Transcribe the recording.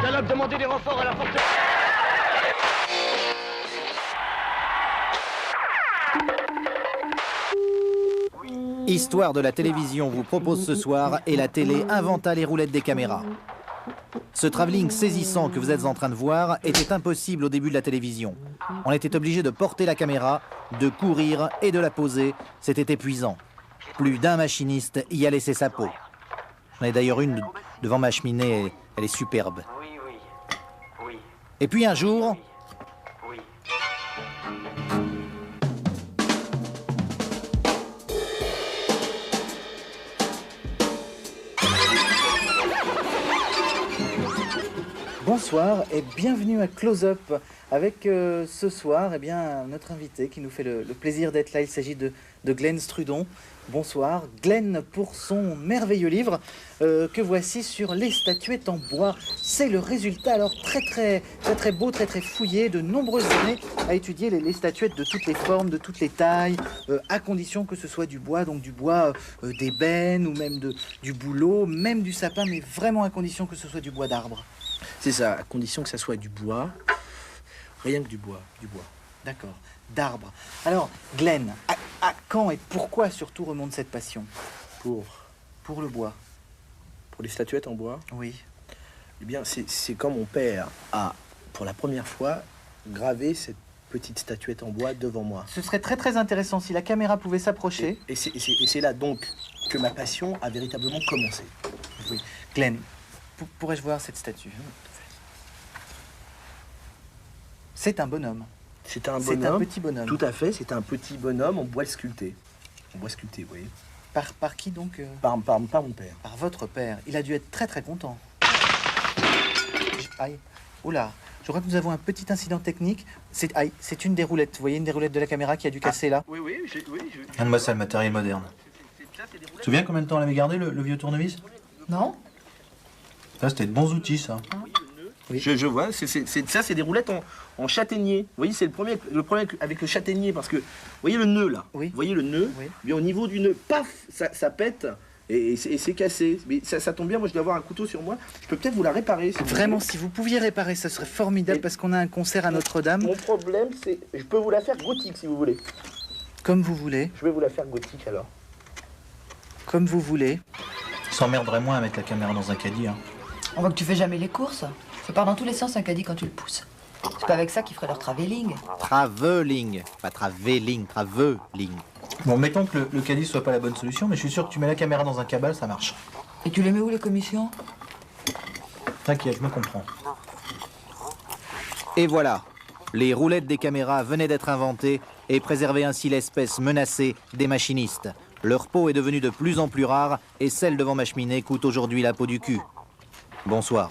Galope, demandez des renforts à la force. Histoire de la télévision vous propose ce soir et la télé inventa les roulettes des caméras. Ce travelling saisissant que vous êtes en train de voir était impossible au début de la télévision. On était obligé de porter la caméra, de courir et de la poser. C'était épuisant. Plus d'un machiniste y a laissé sa peau. J'en ai d'ailleurs une devant ma cheminée, elle est superbe. Et puis un jour... Bonsoir et bienvenue à Close Up avec ce soir notre invité qui nous fait le plaisir d'être là. Il s'agit de Glenn Strudon. Bonsoir Glenn pour son merveilleux livre que voici sur les statuettes en bois. C'est le résultat alors très beau, très fouillé de nombreuses années à étudier les statuettes de toutes les formes, de toutes les tailles, à condition que ce soit du bois, donc du bois d'ébène ou même du bouleau, même du sapin, mais vraiment à condition que ce soit du bois d'arbre. C'est ça, à condition que ça soit du bois, rien que du bois. D'accord, d'arbres. Alors, Glenn, à quand et pourquoi surtout remonte cette passion pour le bois? Pour les statuettes en bois? Oui. Eh bien, c'est quand mon père a, pour la première fois, gravé cette petite statuette en bois devant moi. Ce serait très intéressant si la caméra pouvait s'approcher. Et c'est là donc que ma passion a véritablement commencé. Oui. Glenn, pourrais-je voir cette statue? C'est un bonhomme. C'est un petit bonhomme. Tout à fait, c'est un petit bonhomme en bois sculpté. Vous voyez. Par qui donc par mon père. Par votre père. Il a dû être très content. Aïe. Oula. Je crois que nous avons un petit incident technique. C'est une des roulettes. Vous voyez une des roulettes de la caméra qui a dû casser là? Oui. Regarde-moi ça, le matériel moderne. Tu te souviens combien de temps on avait gardé le vieux tournevis? Non. Ça, c'était de bons outils, ça. Oui. Je vois, c'est des roulettes en châtaignier. Vous voyez, c'est le problème avec le châtaignier, parce que, vous voyez le nœud là? Oui. Vous voyez le nœud? Oui. Bien, au niveau du nœud, paf, ça pète et c'est cassé. Mais ça tombe bien, moi je dois avoir un couteau sur moi. Je peux peut-être vous la réparer. Vraiment, si vous pouviez réparer, ça serait formidable parce qu'on a un concert à Notre-Dame. Mon problème, c'est, je peux vous la faire gothique si vous voulez. Comme vous voulez. Je vais vous la faire gothique alors. Comme vous voulez. Il s'emmerderait moins à mettre la caméra dans un caddie. Hein. On voit que tu fais jamais les courses. Ça part dans tous les sens un caddie quand tu le pousses. C'est pas avec ça qu'ils feraient leur travelling. Travelling. Pas travelling, travelling. Bon, mettons que le caddie soit pas la bonne solution, mais je suis sûr que tu mets la caméra dans un cabal, ça marche. Et tu les mets où les commissions? T'inquiète, je me comprends. Et voilà. Les roulettes des caméras venaient d'être inventées et préservaient ainsi l'espèce menacée des machinistes. Leur peau est devenue de plus en plus rare et celle devant ma cheminée coûte aujourd'hui la peau du cul. Bonsoir.